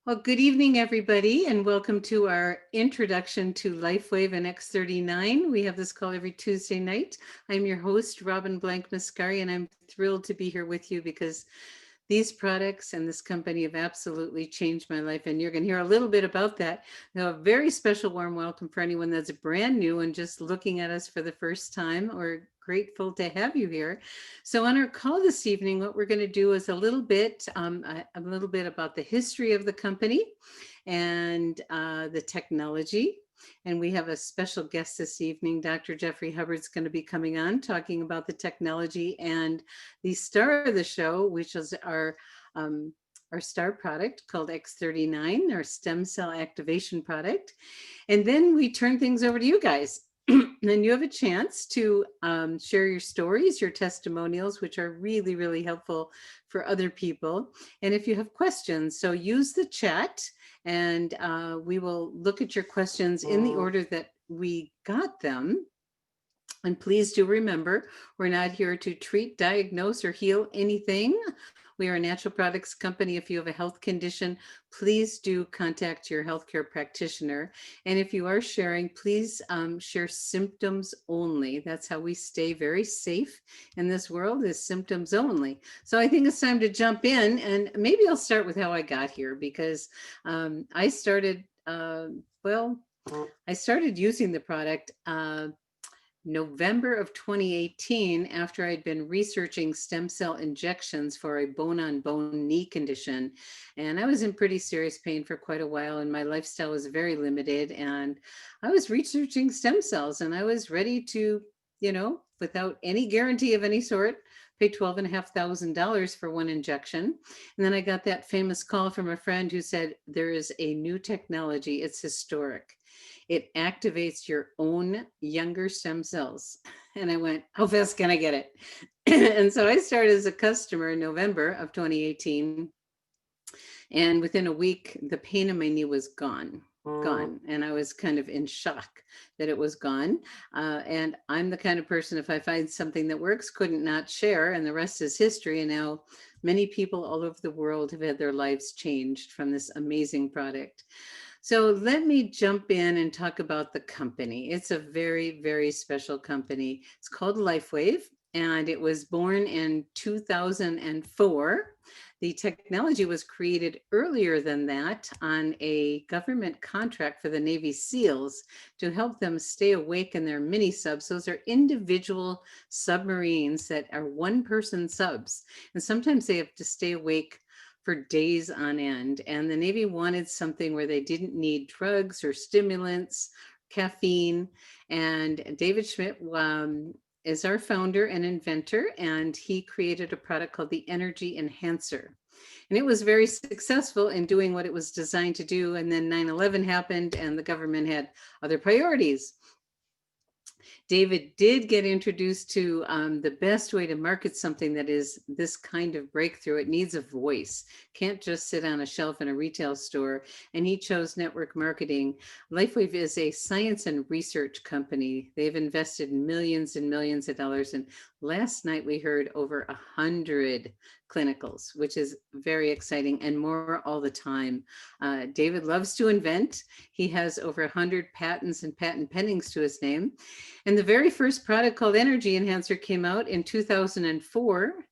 Well, good evening, everybody, and welcome to our introduction to LifeWave and X39. We have this call every Tuesday night. I'm your host, Robin Blank Mascari, and I'm thrilled to be here with you because these products and this company have absolutely changed my life, and you're going to hear a little bit about that. Now, a very special warm welcome for anyone that's brand new and just looking at us for the first time. We're grateful to have you here. So on our call this evening, what we're going to do is a little bit about the history of the company and the technology. And we have a special guest this evening. Dr. Jeffrey Hubbard's going to be coming on talking about the technology and the star of the show, which is our star product called X39, our stem cell activation product. And then we turn things over to you guys. Then you have a chance to share your stories, your testimonials, which are really, really helpful for other people. And if you have questions, so use the chat and we will look at your questions in the order that we got them. And please do remember, we're not here to treat, diagnose, or heal anything. We are a natural products company. If you have a health condition, please do contact your healthcare practitioner. And if you are sharing, please share symptoms only. That's how we stay very safe in this world, is symptoms only. So I think it's time to jump in, and maybe I'll start with how I got here, because I started using the product November of 2018, after I'd been researching stem cell injections for a bone-on-bone knee condition. And I was in pretty serious pain for quite a while, and my lifestyle was very limited. And I was researching stem cells, and I was ready to, without any guarantee of any sort, pay $12,500 for one injection. And then I got that famous call from a friend who said, there is a new technology. It's historic. It activates your own younger stem cells. And I went, how fast can I get it? And so I started as a customer in November of 2018. And within a week, the pain in my knee was gone. And I was kind of in shock that it was gone. And I'm the kind of person, if I find something that works, couldn't not share, and the rest is history. And now many people all over the world have had their lives changed from this amazing product. So let me jump in and talk about the company. It's a very, very special company. It's called LifeWave, and it was born in 2004. The technology was created earlier than that on a government contract for the Navy SEALs to help them stay awake in their mini subs. Those are individual submarines that are one-person subs, and sometimes they have to stay awake for days on end. And the Navy wanted something where they didn't need drugs or stimulants, caffeine. And David Schmidt is our founder and inventor, and he created a product called the Energy Enhancer. And it was very successful in doing what it was designed to do. And then 9/11 happened, and the government had other priorities. David did get introduced to the best way to market something that is this kind of breakthrough. It needs a voice. Can't just sit on a shelf in a retail store. And he chose network marketing. LifeWave is a science and research company. They've invested millions and millions of dollars. And last night we heard over 100 clinicals, which is very exciting, and more all the time. David loves to invent. He has over 100 patents and patent pendings to his name. And the very first product, called Energy Enhancer, came out in 2004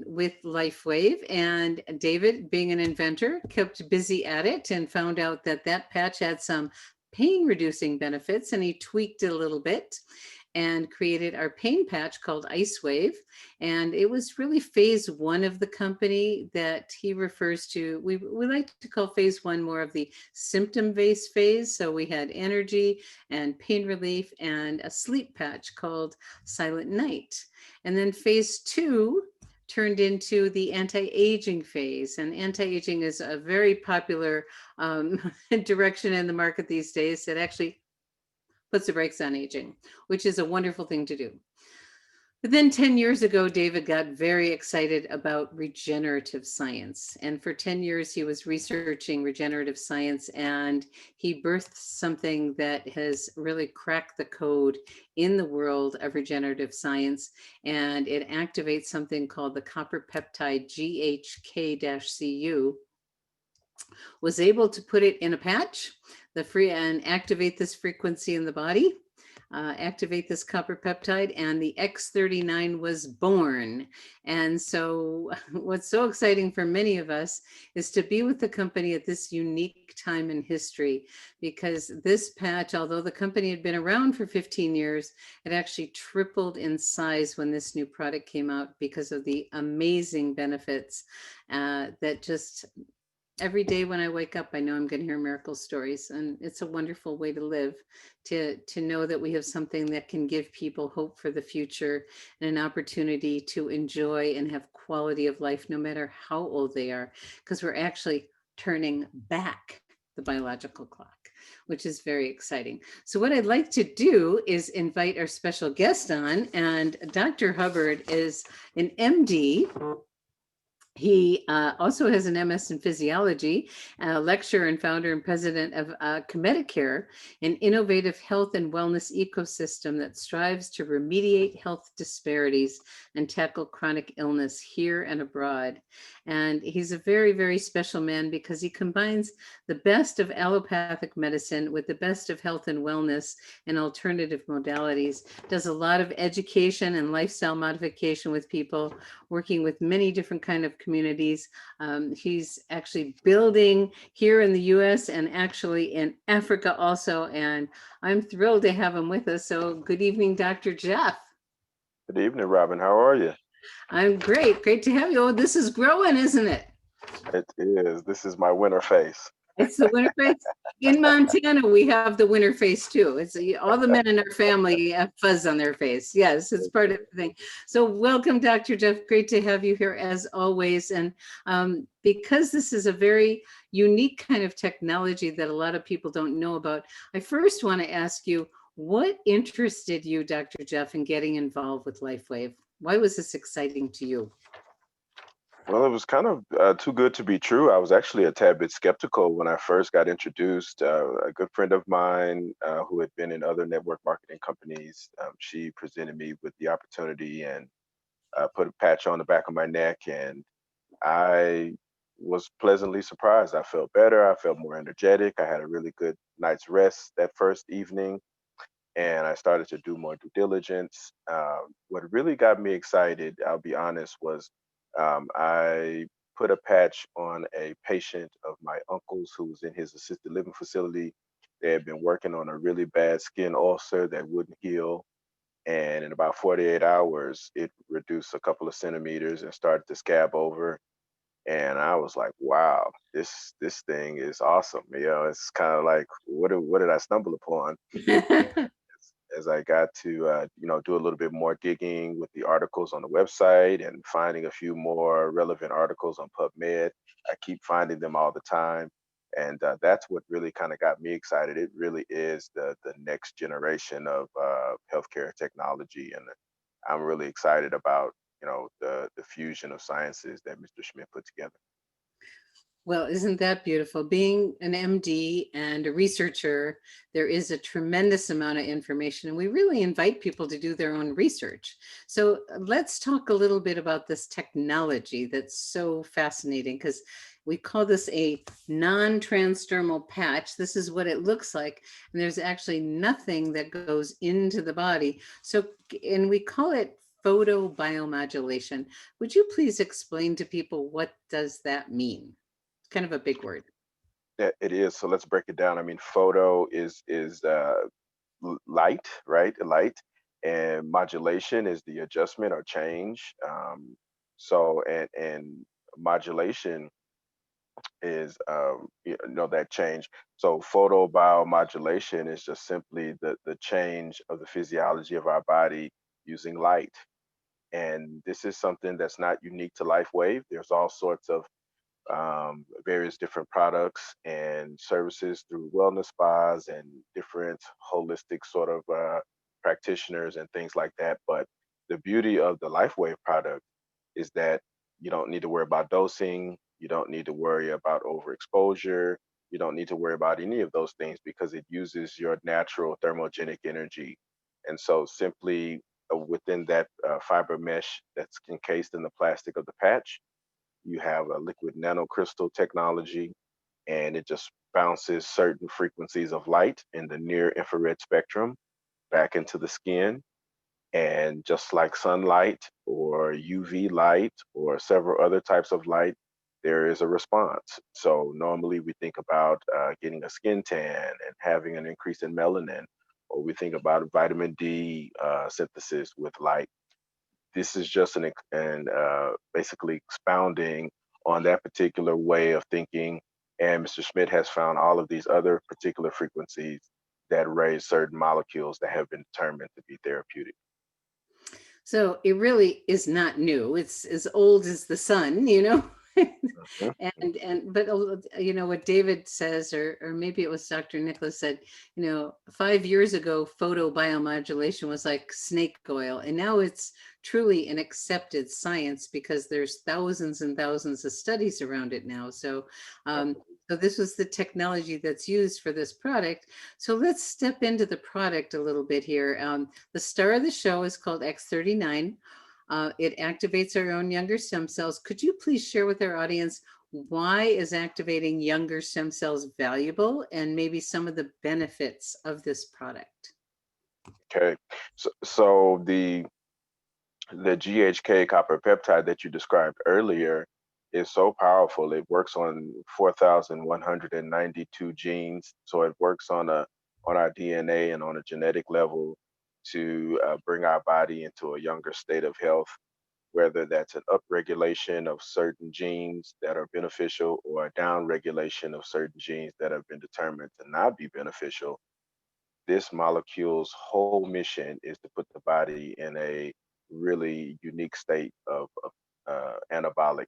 with LifeWave. And David, being an inventor, kept busy at it and found out that that patch had some pain reducing benefits, and he tweaked it a little bit and created our pain patch called IceWave. And it was really phase one of the company that he refers to. We like to call phase one more of the symptom-based phase. So we had energy and pain relief and a sleep patch called Silent Night. And then phase two turned into the anti-aging phase. And anti-aging is a very popular direction in the market these days that actually puts the brakes on aging, which is a wonderful thing to do. But then 10 years ago, David got very excited about regenerative science. And for 10 years, he was researching regenerative science, and he birthed something that has really cracked the code in the world of regenerative science. And it activates something called the copper peptide GHK-Cu, was able to put it in a patch, the free and activate this frequency in the body, activate this copper peptide, and the X39 was born. And so, what's so exciting for many of us is to be with the company at this unique time in history, because this patch, although the company had been around for 15 years, it actually tripled in size when this new product came out because of the amazing benefits that just every day when I wake up, I know I'm going to hear miracle stories, and it's a wonderful way to live, to know that we have something that can give people hope for the future and an opportunity to enjoy and have quality of life no matter how old they are, because we're actually turning back the biological clock, which is very exciting. So what I'd like to do is invite our special guest on, and Dr. Hubbard is an MD. He also has an MS in physiology, lecturer and founder and president of Comedicare, an innovative health and wellness ecosystem that strives to remediate health disparities and tackle chronic illness here and abroad. And he's a very, very special man because he combines the best of allopathic medicine with the best of health and wellness and alternative modalities, does a lot of education and lifestyle modification with people, working with many different kind of communities. He's actually building here in the US and actually in Africa also. And I'm thrilled to have him with us. So good evening, Dr. Jeff. Good evening, Robin. How are you? I'm great. Great to have you. Oh, this is growing, isn't it? It is. This is my winter face. It's the winter face. In Montana, we have the winter face too. It's all the men in our family have fuzz on their face. Yes, it's part of the thing. So welcome, Dr. Jeff. Great to have you here as always. And because this is a very unique kind of technology that a lot of people don't know about, I first want to ask you, what interested you, Dr. Jeff, in getting involved with LifeWave? Why was this exciting to you? Well, it was kind of too good to be true. I was actually a tad bit skeptical when I first got introduced. A good friend of mine who had been in other network marketing companies, she presented me with the opportunity and put a patch on the back of my neck, and I was pleasantly surprised. I felt better. I felt more energetic. I had a really good night's rest that first evening, and I started to do more due diligence. What really got me excited, I'll be honest, was I put a patch on a patient of my uncle's who was in his assisted living facility. They had been working on a really bad skin ulcer that wouldn't heal. And in about 48 hours, it reduced a couple of centimeters and started to scab over. And I was like, wow, this thing is awesome. It's kind of like, what did I stumble upon? As I got to do a little bit more digging with the articles on the website and finding a few more relevant articles on PubMed. I keep finding them all the time, and that's what really kind of got me excited. It really is the next generation of healthcare technology, and I'm really excited about the fusion of sciences that Mr. Schmidt put together. Well, isn't that beautiful? Being an MD and a researcher, there is a tremendous amount of information, and we really invite people to do their own research. So let's talk a little bit about this technology that's so fascinating, because we call this a non-transdermal patch. This is what it looks like, and there's actually nothing that goes into the body. So, and we call it photobiomodulation. Would you please explain to people what does that mean? Kind of a big word. Yeah, it is. So let's break it down. I mean, photo is light, right? Light, and modulation is the adjustment or change. And modulation is that change. So photobiomodulation is just simply the change of the physiology of our body using light. And this is something that's not unique to LifeWave. There's all sorts of various different products and services through wellness spas and different holistic sort of practitioners and things like that. But the beauty of the LifeWave product is that you don't need to worry about dosing, you don't need to worry about overexposure, you don't need to worry about any of those things because it uses your natural thermogenic energy. And so simply within that fiber mesh that's encased in the plastic of the patch, you have a liquid nanocrystal technology, and it just bounces certain frequencies of light in the near infrared spectrum back into the skin. And just like sunlight or UV light or several other types of light, there is a response. So normally we think about getting a skin tan and having an increase in melanin, or we think about vitamin D synthesis with light. This is just basically expounding on that particular way of thinking. And Mr. Schmidt has found all of these other particular frequencies that raise certain molecules that have been determined to be therapeutic. So it really is not new. It's as old as the sun, you know? Mhm. And but you know what David says, or maybe it was Dr. Nicholas said, 5 years ago, photobiomodulation was like snake oil, and now it's truly an accepted science because there's thousands and thousands of studies around it now. Um, so this was the technology that's used for this product. So let's step into the product a little bit here. The star of the show is called X39. It activates our own younger stem cells. Could you please share with our audience why is activating younger stem cells valuable and maybe some of the benefits of this product? Okay, so the GHK copper peptide that you described earlier is so powerful. It works on 4,192 genes. So it works on our DNA and on a genetic level to bring our body into a younger state of health, whether that's an upregulation of certain genes that are beneficial or a downregulation of certain genes that have been determined to not be beneficial. This molecule's whole mission is to put the body in a really unique state of anabolic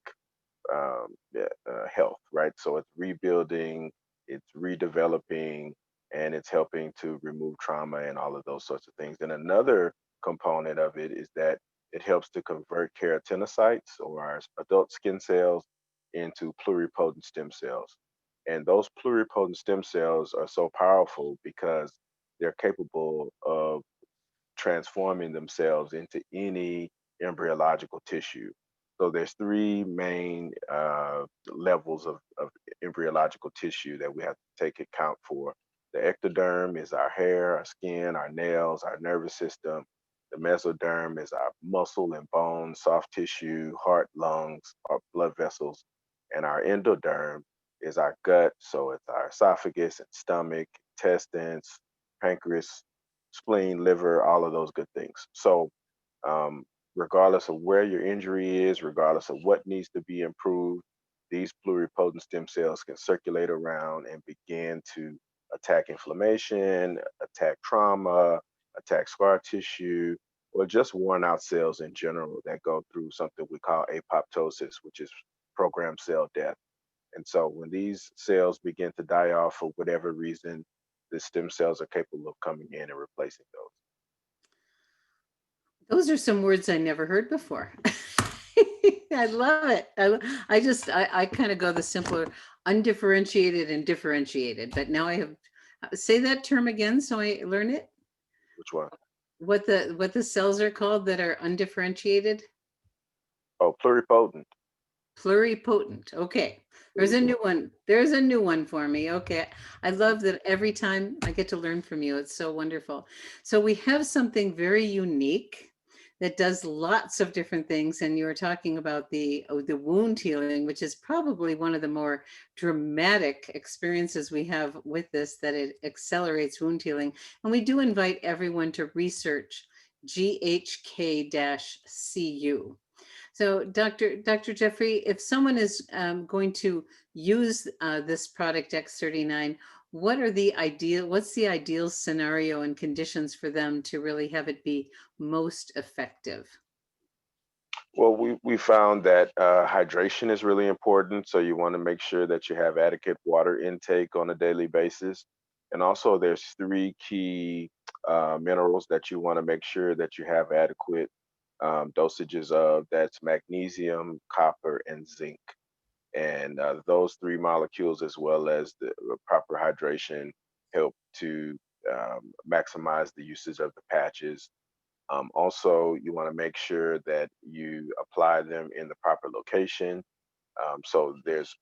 yeah, health, right? So it's rebuilding, it's redeveloping, and it's helping to remove trauma and all of those sorts of things. And another component of it is that it helps to convert keratinocytes or our adult skin cells into pluripotent stem cells. And those pluripotent stem cells are so powerful because they're capable of transforming themselves into any embryological tissue. So there's three main levels of embryological tissue that we have to take account for. The ectoderm is our hair, our skin, our nails, our nervous system. The mesoderm is our muscle and bone, soft tissue, heart, lungs, our blood vessels. And our endoderm is our gut. So it's our esophagus and stomach, intestines, pancreas, spleen, liver, all of those good things. So, um, regardless of where your injury is, regardless of what needs to be improved, these pluripotent stem cells can circulate around and begin to attack inflammation, attack trauma, attack scar tissue, or just worn out cells in general that go through something we call apoptosis, which is programmed cell death. And so when these cells begin to die off for whatever reason, the stem cells are capable of coming in and replacing those. Those are some words I never heard before. I love it. I kind of go the simpler, undifferentiated and differentiated. But now I have, say that term again so I learn it. Which one? What the cells are called that are undifferentiated? Oh, pluripotent. Pluripotent. Okay. There's a Mhm. new one. There's a new one for me. Okay. I love that every time I get to learn from you. It's so wonderful. So we have something very unique that does lots of different things. And you were talking about the wound healing, which is probably one of the more dramatic experiences we have with this, that it accelerates wound healing. And we do invite everyone to research GHK-CU. So, Dr. Jeffrey, if someone is going to use this product X39, what's the ideal scenario and conditions for them to really have it be most effective? Well, we found that hydration is really important. So you want to make sure that you have adequate water intake on a daily basis. And also, there's three key minerals that you want to make sure that you have adequate dosages of. That's magnesium, copper, and zinc. And those three molecules, as well as the proper hydration, help to maximize the usage of the patches. Also, you want to make sure that you apply them in the proper location. So there's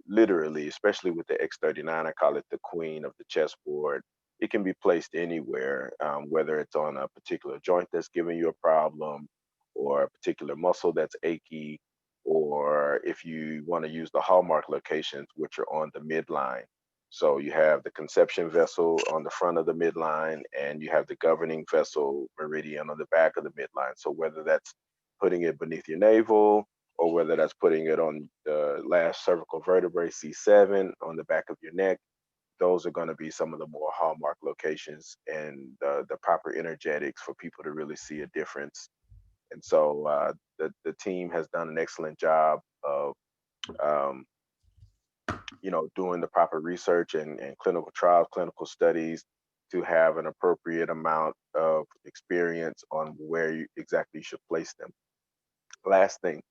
literally, especially with the X39, I call it the queen of the chessboard. It can be placed anywhere, whether it's on a particular joint that's giving you a problem, or a particular muscle that's achy, or if you want to use the hallmark locations, which are on the midline. So you have the conception vessel on the front of the midline, and you have the governing vessel meridian on the back of the midline. So whether that's putting it beneath your navel, or whether that's putting it on the last cervical vertebrae, C7, on the back of your neck, those are going to be some of the more hallmark locations, and the proper energetics for people to really see a difference. And so the team has done an excellent job of um, doing the proper research and clinical trials, clinical studies, to have an appropriate amount of experience on where you exactly should place them. Last thing,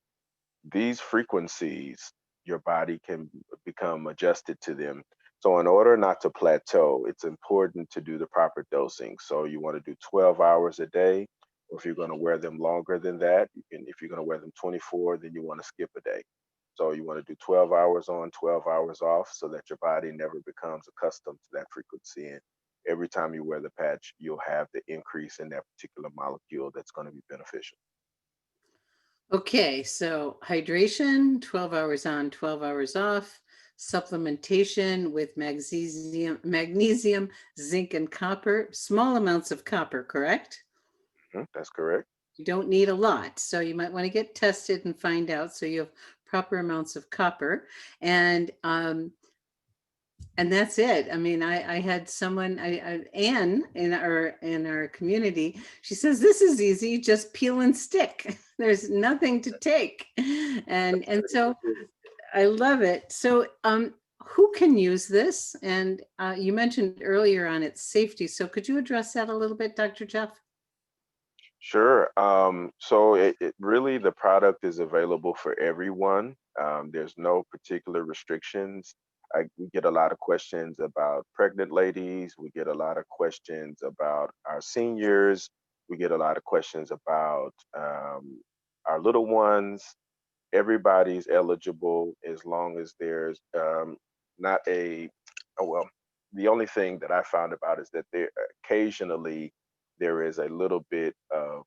these frequencies, your body can become adjusted to them. So in order not to plateau, it's important to do the proper dosing. So you want to do 12 hours a day, or if you're going to wear them longer than that, you can. If you're going to wear them 24, then you want to skip a day. So you want to do 12 hours on, 12 hours off, so that your body never becomes accustomed to that frequency. And every time you wear the patch, you'll have the increase in that particular molecule that's going to be beneficial. Okay, so hydration, 12 hours on, 12 hours off, supplementation with magnesium, zinc, and copper, small amounts of copper, correct? That's correct. You don't need a lot, so you might want to get tested and find out so you have proper amounts of copper. And that's it. I mean, I had someone, Anne in our community. She says this is easy, just peel and stick. There's nothing to take, and so I love it. So, who can use this? And you mentioned earlier on its safety. So, could you address that a little bit, Dr. Jeff? Sure. So it really, the product is available for everyone. There's no particular restrictions. We get a lot of questions about pregnant ladies. We get a lot of questions about our seniors. We get a lot of questions about our little ones. Everybody's eligible as long as there's not a, oh, well, the only thing that I found about is that there occasionally there is a little bit of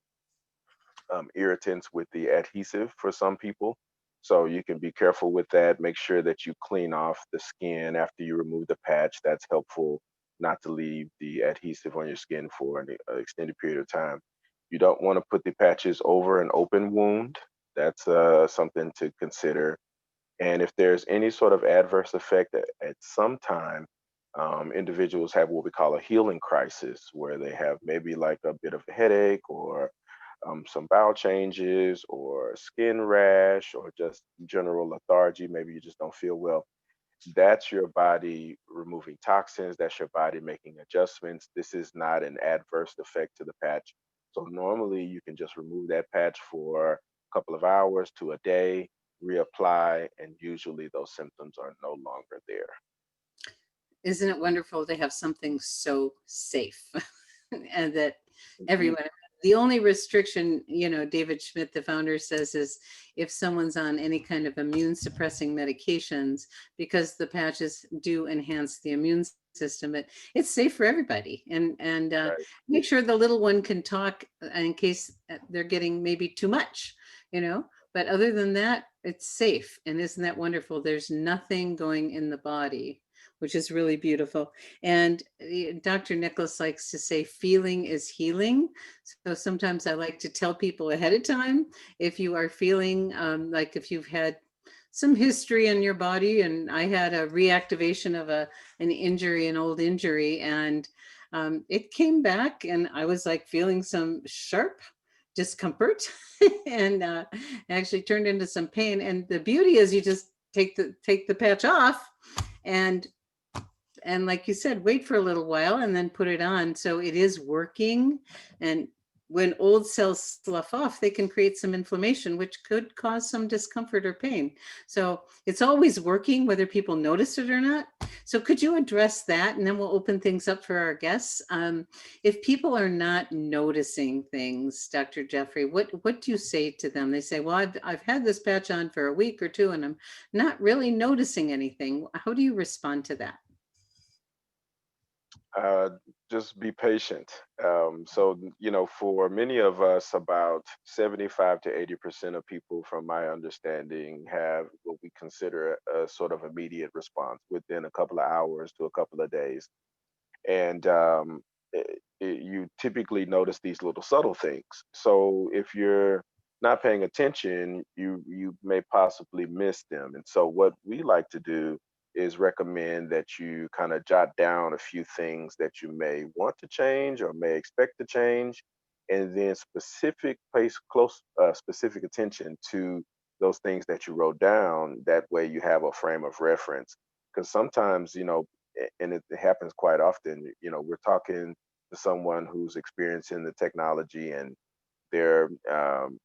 irritants with the adhesive for some people. So you can be careful with that. Make sure that you clean off the skin after you remove the patch. That's helpful, not to leave the adhesive on your skin for an extended period of time. You don't want to put the patches over an open wound. That's something to consider. And if there's any sort of adverse effect at some time, individuals have what we call a healing crisis, where they have maybe like a bit of a headache, or some bowel changes, or skin rash, or just general lethargy. Maybe you just don't feel well. That's your body removing toxins. That's your body making adjustments. This is not an adverse effect to the patch. So normally you can just remove that patch for a couple of hours to a day, reapply, and usually those symptoms are no longer there. Isn't it wonderful to have something so safe and that Mhm. everyone, the only restriction, David Schmidt, the founder, says is if someone's on any kind of immune suppressing medications, because the patches do enhance the immune system, it's safe for everybody. And Right. make sure the little one can talk in case they're getting maybe too much, you know. But other than that, it's safe. And isn't that wonderful? There's nothing going in the body, which is really beautiful. And Dr. Nicholas likes to say, feeling is healing. So sometimes I like to tell people ahead of time, if you are feeling like if you've had some history in your body, and I had a reactivation of an injury, an old injury, and it came back, and I was like feeling some sharp discomfort, and actually turned into some pain. And the beauty is, you just take the patch off, and like you said, wait for a little while and then put it on. So it is working. And when old cells slough off, they can create some inflammation, which could cause some discomfort or pain. So it's always working, whether people notice it or not. So could you address that, and then we'll open things up for our guests? If people are not noticing things, Dr. Jeffrey, what do you say to them? They say, well, I've had this patch on for a week or two and I'm not really noticing anything. How do you respond to that? Uh, just be patient. So, for many of us, about 75 to 80% of people, from my understanding, have what we consider a sort of immediate response within a couple of hours to a couple of days. And you typically notice these little subtle things. So if you're not paying attention, you may possibly miss them. And so what we like to do is recommend that you kind of jot down a few things that you may want to change or may expect to change, and then place close specific attention to those things that you wrote down. That way you have a frame of reference, because sometimes, and it happens quite often. We're talking to someone who's experiencing the technology, and they're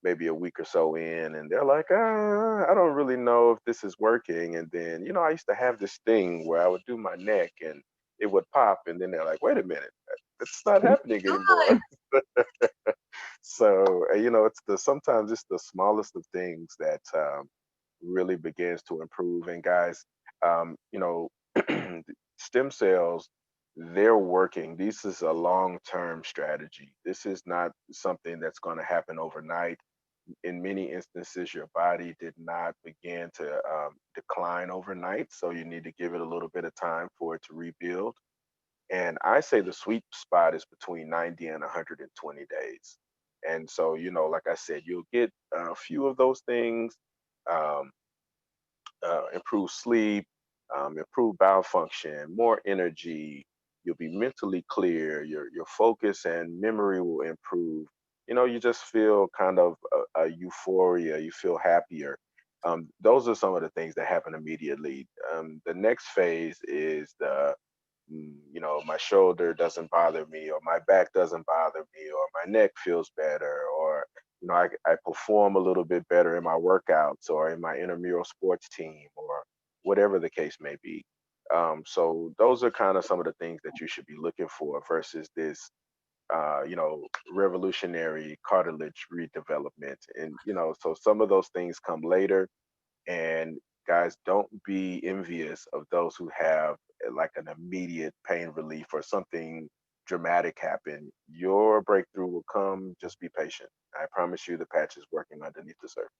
maybe a week or so in, and they're like, I don't really know if this is working. And then, I used to have this thing where I would do my neck and it would pop. And then they're like, wait a minute, it's not happening anymore. So, it's sometimes it's the smallest of things that really begins to improve. And guys, stem cells, they're working. This is a long-term strategy. This is not something that's going to happen overnight. In many instances, your body did not begin to decline overnight. So you need to give it a little bit of time for it to rebuild. And I say the sweet spot is between 90 and 120 days. And so, like I said, you'll get a few of those things. Um, Improve sleep, improve bowel function, more energy. You'll be mentally clear. Your focus and memory will improve. You just feel kind of a euphoria. You feel happier. Those are some of the things that happen immediately. The next phase is my shoulder doesn't bother me, or my back doesn't bother me, or my neck feels better, or I perform a little bit better in my workouts or in my intramural sports team, or whatever the case may be. So those are kind of some of the things that you should be looking for versus this revolutionary cartilage redevelopment. And so some of those things come later. And guys, don't be envious of those who have like an immediate pain relief or something dramatic happen. Your breakthrough will come. Just be patient. I promise you the patch is working underneath the surface.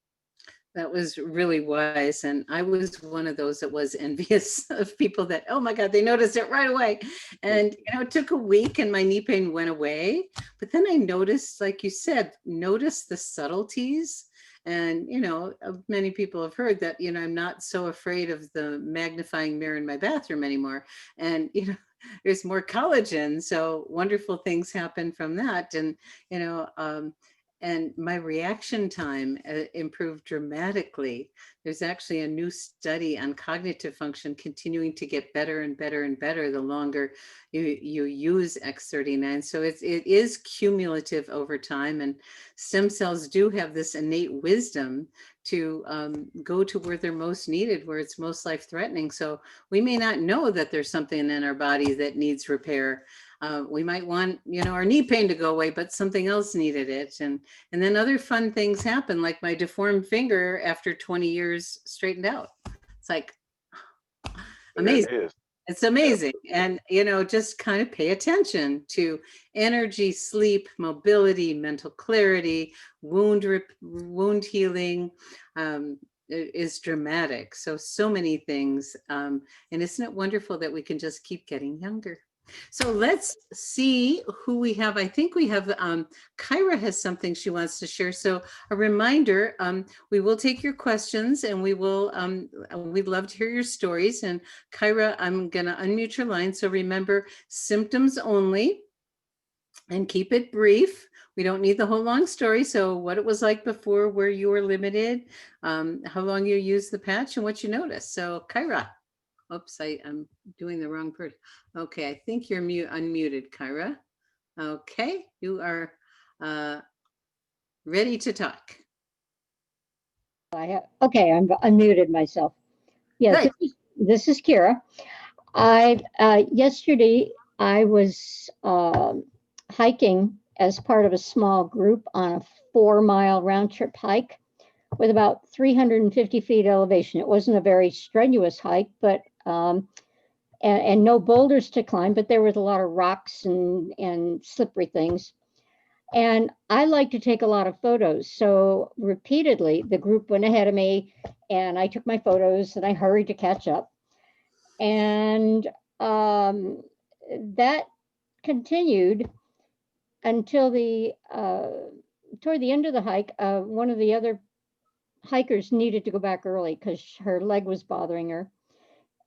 That was really wise. And I was one of those that was envious of people that, oh my God, they noticed it right away. And, it took a week and my knee pain went away. But then I noticed, like you said, notice the subtleties. And, many people have heard that, I'm not so afraid of the magnifying mirror in my bathroom anymore. And, there's more collagen. So wonderful things happen from that. And, you know, um, and my reaction time improved dramatically. There's actually a new study on cognitive function continuing to get better and better and better the longer you use X39. So it is cumulative over time, and stem cells do have this innate wisdom to go to where they're most needed, where it's most life-threatening. So we may not know that there's something in our body that needs repair. We might want, our knee pain to go away, but something else needed it. And then other fun things happen, like my deformed finger after 20 years straightened out. It's like There amazing. it is. It's amazing. And, just kind of pay attention to energy, sleep, mobility, mental clarity, wound healing is dramatic. So many things. And isn't it wonderful that we can just keep getting younger? So let's see who we have. I think we have Kyra has something she wants to share. So a reminder, we will take your questions and we'd love to hear your stories. And Kyra, I'm going to unmute your line. So remember, symptoms only and keep it brief. We don't need the whole long story. So what it was like before, where you were limited, how long you used the patch, and what you noticed. So Kyra. Oops, I'm doing the wrong person. Okay, I think you're unmuted, Kyra. Okay, you are ready to talk. Okay, I'm unmuted myself. Yes, this is Kira. I yesterday I was hiking as part of a small group on a 4 mile round trip hike with about 350 feet elevation. It wasn't a very strenuous hike, but and no boulders to climb, but there was a lot of rocks and slippery things. And I like to take a lot of photos. So repeatedly, the group went ahead of me and I took my photos and I hurried to catch up. And um, that continued until the toward the end of the hike. One of the other hikers needed to go back early because her leg was bothering her.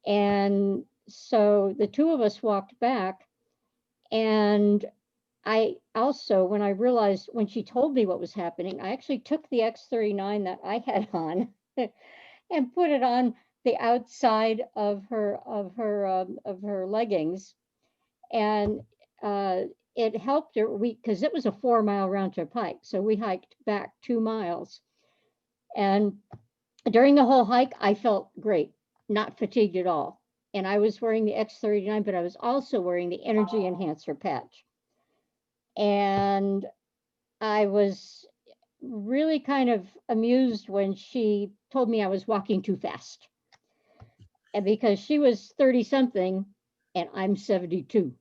And so the two of us walked back. And I also, when I realized, when she told me what was happening, I actually took the X39 that I had on and put it on the outside of her leggings, and uh, it helped her. We Because it was a 4 mile round trip hike, so we hiked back 2 miles, and during the whole hike, I felt great, not fatigued at all. And I was wearing the X39, but I was also wearing the Energy Enhancer patch. And I was really kind of amused when she told me I was walking too fast. And because she was 30 something and I'm 72.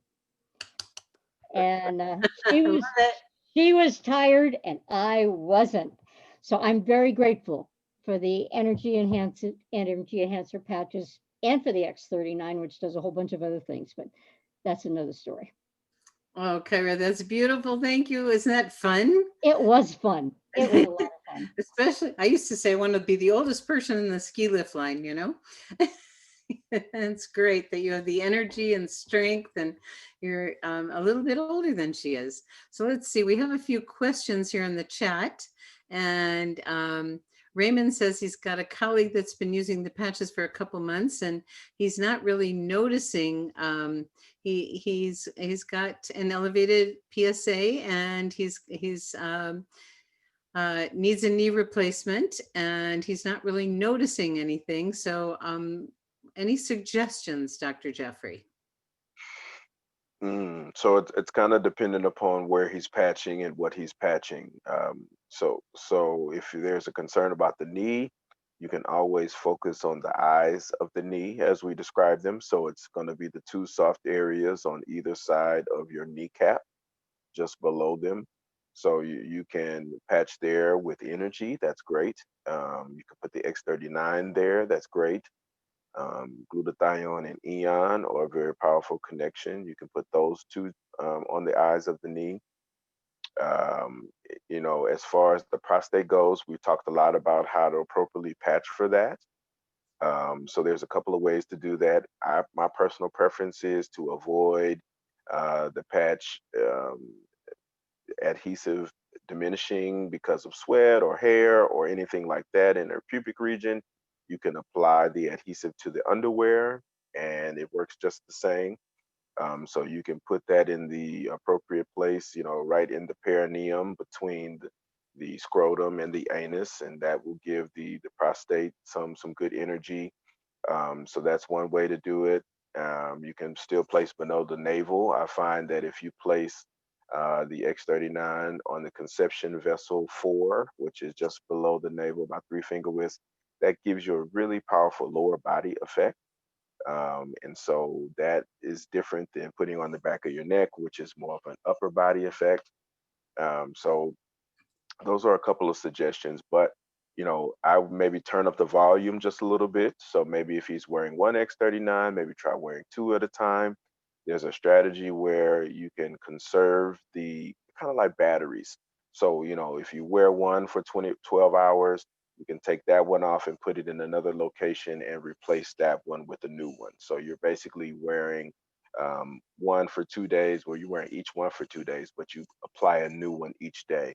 And I love it. she was tired and I wasn't. So I'm very grateful for the energy enhancer patches and for the X39, which does a whole bunch of other things, but that's another story. Oh, Kyra, that's beautiful. Thank you. Isn't that fun? It was fun. It was a lot of fun. Especially, I used to say I want to be the oldest person in the ski lift line, you know? It's great that you have the energy and strength, and you're a little bit older than she is. So let's see, we have a few questions here in the chat. And Raymond says he's got a colleague that's been using the patches for a couple months and he's not really noticing. He's got an elevated PSA and he's needs a knee replacement and he's not really noticing anything. So, any suggestions, Dr. Jeffrey? So it's kind of dependent upon where he's patching and what he's patching. So if there's a concern about the knee, you can always focus on the eyes of the knee as we describe them. So it's going to be the two soft areas on either side of your kneecap, just below them. So you can patch there with energy. That's great. You can put the X39 there. That's great. Glutathione and Eon are a very powerful connection. You can put those two on the eyes of the knee. As far as the prostate goes, we talked a lot about how to appropriately patch for that. So there's a couple of ways to do that. My personal preference is to avoid the patch adhesive diminishing because of sweat or hair or anything like that in their pubic region. You can apply the adhesive to the underwear and it works just the same. So you can put that in the appropriate place, right in the perineum between the scrotum and the anus, and that will give the prostate some good energy. So that's one way to do it. You can still place below the navel. I find that if you place the X39 on the conception vessel 4, which is just below the navel, about 3 finger widths, that gives you a really powerful lower body effect. And so that is different than putting on the back of your neck, which is more of an upper body effect. So those are a couple of suggestions, but I would maybe turn up the volume just a little bit. So maybe if he's wearing one X39, maybe try wearing two at a time. There's a strategy where you can conserve the kind of like batteries. So, if you wear one for 12 hours, you can take that one off and put it in another location and replace that one with a new one. So you're basically wearing one for 2 days, where you're wearing each one for 2 days, but you apply a new one each day,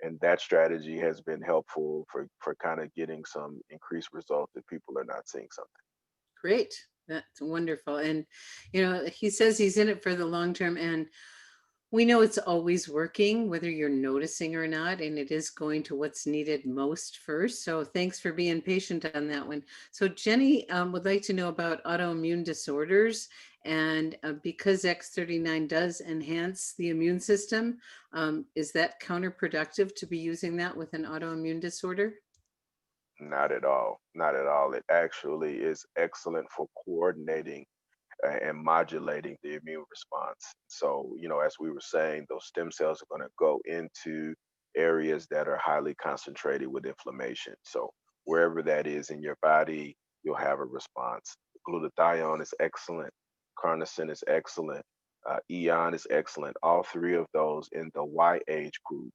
and that strategy has been helpful for kind of getting some increased results if people are not seeing something. Great. That's wonderful. And, he says he's in it for the long term. And We know it's always working, whether you're noticing or not, and it is going to what's needed most first. So thanks for being patient on that one. So Jenny would like to know about autoimmune disorders. And because X39 does enhance the immune system, is that counterproductive to be using that with an autoimmune disorder? Not at all. Not at all. It actually is excellent for coordinating and modulating the immune response. So, as we were saying, those stem cells are going to go into areas that are highly concentrated with inflammation. So, wherever that is in your body, you'll have a response. Glutathione is excellent. Carnosine is excellent. Eon is excellent. All three of those in the Y age group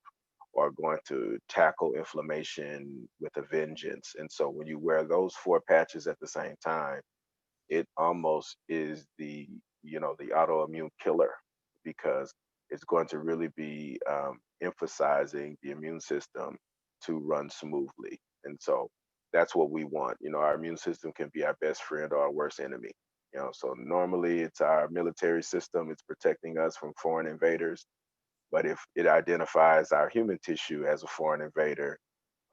are going to tackle inflammation with a vengeance. And so, when you wear those four patches at the same time, it almost is the autoimmune killer, because it's going to really be emphasizing the immune system to run smoothly. And so that's what we want. Our immune system can be our best friend or our worst enemy. So normally it's our military system, it's protecting us from foreign invaders. But if it identifies our human tissue as a foreign invader,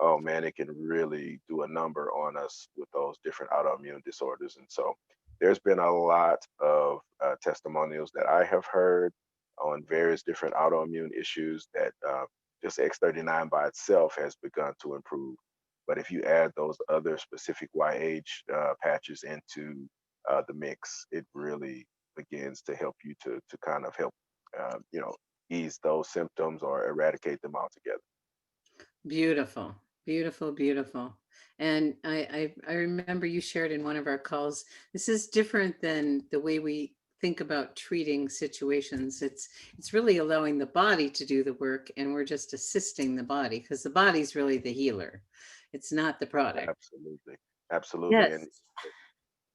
oh man, it can really do a number on us with those different autoimmune disorders. And so there's been a lot of testimonials that I have heard on various different autoimmune issues that just X39 by itself has begun to improve. But if you add those other specific YH patches into the mix, it really begins to help you to kind of help, ease those symptoms or eradicate them altogether. Beautiful, beautiful, beautiful. And I remember you shared in one of our calls, this is different than the way we think about treating situations. It's really allowing the body to do the work, and we're just assisting the body because the body's really the healer. It's not the product. Absolutely. Absolutely. And Yes.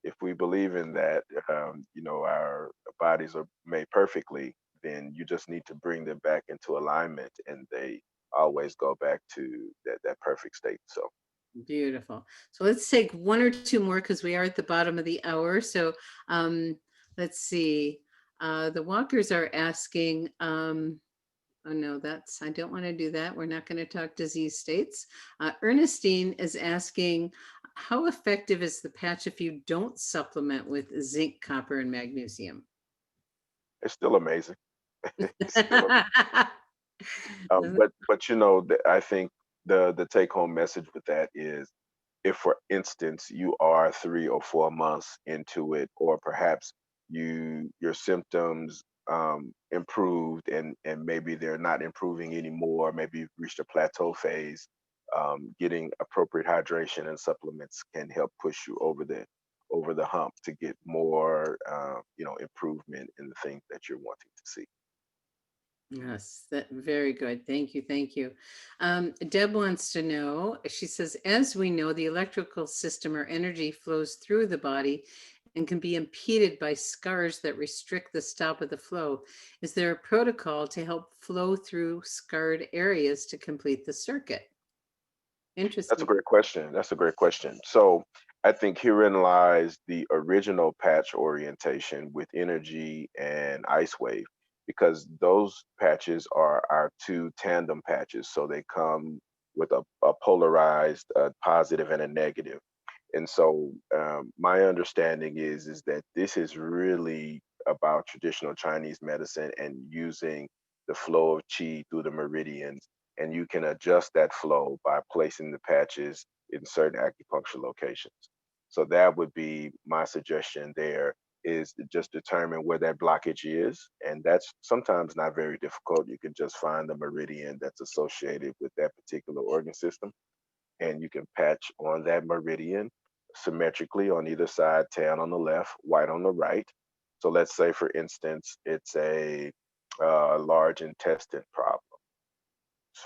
if we believe in that, our bodies are made perfectly, then you just need to bring them back into alignment, and they always go back to that perfect state. So Beautiful. So let's take one or two more because we are at the bottom of the hour. So um, let's see. The walkers are asking, oh no, I don't want to do that. We're not going to talk disease states. Ernestine is asking, how effective is the patch if you don't supplement with zinc, copper, and magnesium? it's still amazing. It's still but I think the take home message with that is, if for instance you are 3 or 4 months into it, or perhaps your symptoms improved, and maybe they're not improving anymore, maybe you've reached a plateau phase, getting appropriate hydration and supplements can help push you over the hump to get more improvement in the things that you're wanting to see. Yes, that very good. Thank you. Thank you. Deb wants to know, she says, as we know, the electrical system or energy flows through the body and can be impeded by scars that restrict the stop of the flow. Is there a protocol to help flow through scarred areas to complete the circuit? That's a Interesting. great question. That's a great question. So I think herein lies the original patch orientation with energy and ice wave, because those patches are our two tandem patches. So they come with a polarized positive and a negative. And so my understanding is that this is really about traditional Chinese medicine and using the flow of qi through the meridians, and you can adjust that flow by placing the patches in certain acupuncture locations. So that would be my suggestion there, is to just determine where that blockage is. And that's sometimes not very difficult. You can just find the meridian that's associated with that particular organ system, and you can patch on that meridian symmetrically on either side, tan on the left, white on the right. So let's say, for instance, it's a large intestine problem,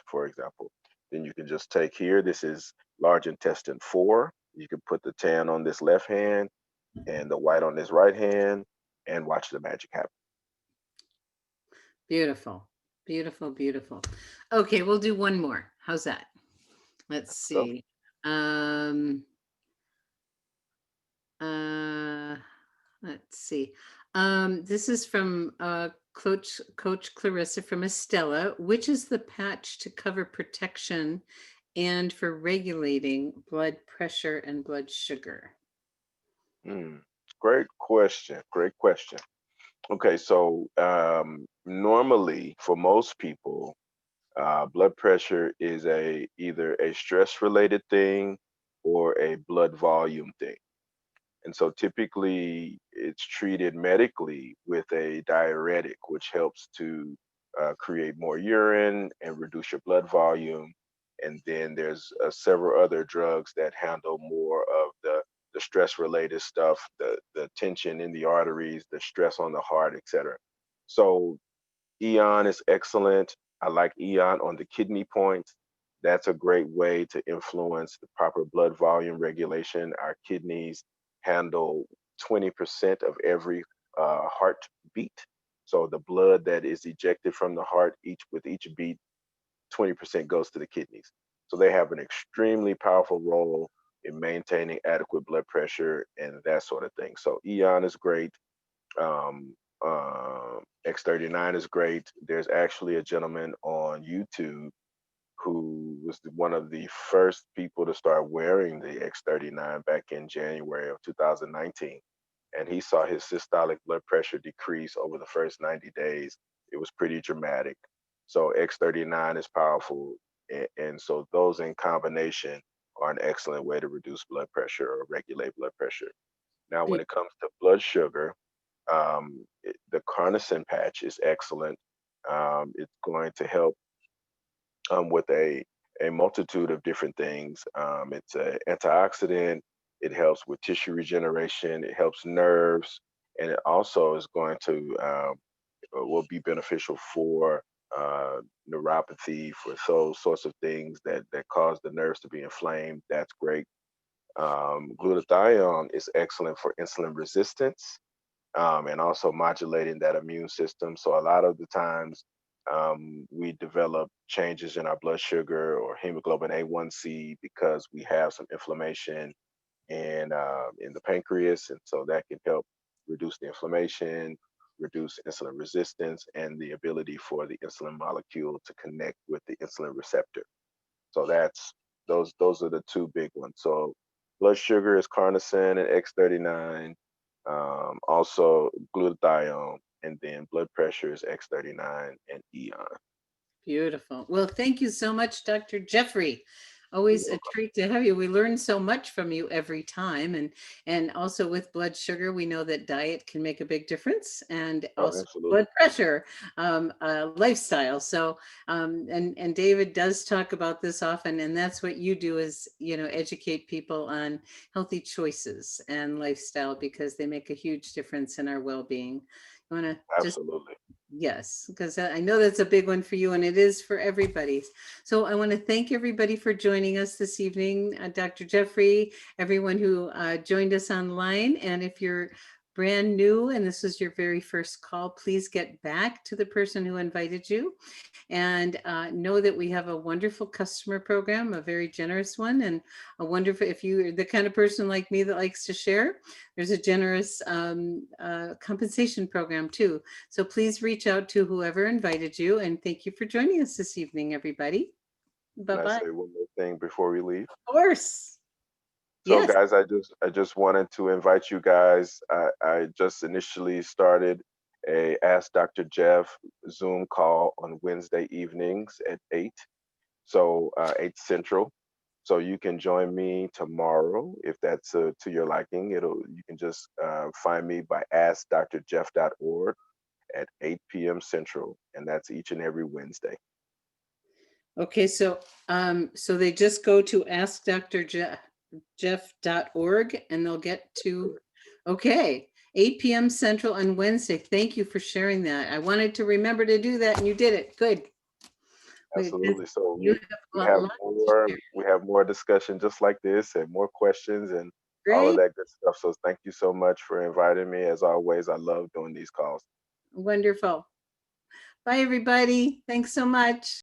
for example. Then you can just take here, this is large intestine 4. You can put the tan on this left hand and the white on this right hand, and watch the magic happen. Beautiful. Beautiful. Beautiful. Okay, we'll do one more. How's that? Let's So see. Um, uh, let's see. This is from Coach Clarissa from Estella, which is the patch to cover protection and for regulating blood pressure and blood sugar? Hmm. Great question. Great question. Okay, so normally for most people, blood pressure is either a stress related thing or a blood volume thing. And so typically it's treated medically with a diuretic, which helps to create more urine and reduce your blood volume. And then there's several other drugs that handle more of the stress related stuff, the tension in the arteries, the stress on the heart, etc. So Eon is excellent. I like Eon on the kidney points. That's a great way to influence the proper blood volume regulation. Our kidneys handle 20% of every heartbeat. So the blood that is ejected from the heart with each beat, 20% goes to the kidneys. So they have an extremely powerful role in maintaining adequate blood pressure and that sort of thing. So Eon is great. Um, X39 is great. There's actually a gentleman on YouTube who was one of the first people to start wearing the X39 back in January of 2019. And he saw his systolic blood pressure decrease over the first 90 days. It was pretty dramatic. So X39 is powerful. And so those in combination are an excellent way to reduce blood pressure or regulate blood pressure. Now, when it comes to blood sugar, the carnosine patch is excellent. It's going to help with a multitude of different things. It's an antioxidant. It helps with tissue regeneration. It helps nerves, and it also is going to will be beneficial for neuropathy, for those sorts of things that cause the nerves to be inflamed. That's great. Glutathione is excellent for insulin resistance and also modulating that immune system. So a lot of the times we develop changes in our blood sugar or hemoglobin A1C because we have some inflammation in the pancreas, and so that can help reduce the inflammation, reduce insulin resistance, and the ability for the insulin molecule to connect with the insulin receptor. So those are the two big ones. So blood sugar is carnosine and X39, also glutathione, and then blood pressure is X39 and Eon. Beautiful. Well, thank you so much, Dr. Jeffrey. You're Always a welcome. treat to have you. We learn so much from you every time. And also with blood sugar, we know that diet can make a big difference, and Oh, also absolutely. blood pressure, lifestyle. So and David does talk about this often, and that's what you do is, educate people on healthy choices and lifestyle because they make a huge difference in our well-being. You want to just Absolutely. Yes, because I know that's a big one for you and it is for everybody. So I want to thank everybody for joining us this evening, Dr. Jeffrey, everyone who joined us online. And if you're brand new and this is your very first call, please get back to the person who invited you and know that we have a wonderful customer program, a very generous one, and a wonderful, if you're the kind of person like me that likes to share, there's a generous compensation program too. So please reach out to whoever invited you, and thank you for joining us this evening, everybody. Can I Bye-bye. say one more thing before we leave? Of course. So Yes. guys, I just wanted to invite you guys. I just initially started a Ask Dr. Jeff Zoom call on Wednesday evenings at 8. So 8 Central. So you can join me tomorrow if that's to your liking. You can just find me by askdrjeff.org at 8 p.m. Central, and that's each and every Wednesday. Okay, so they just go to askdrjeff.org and they'll get to, okay, 8 p.m. Central on Wednesday. Thank you for sharing that. I wanted to remember to do that and you did it. Good. Absolutely. So You we have we a have lot to more share. we have more discussion just like this and more questions and all of Great. that good stuff. So thank you so much for inviting me. As always, I love doing these calls. Wonderful. Bye, everybody. Thanks so much.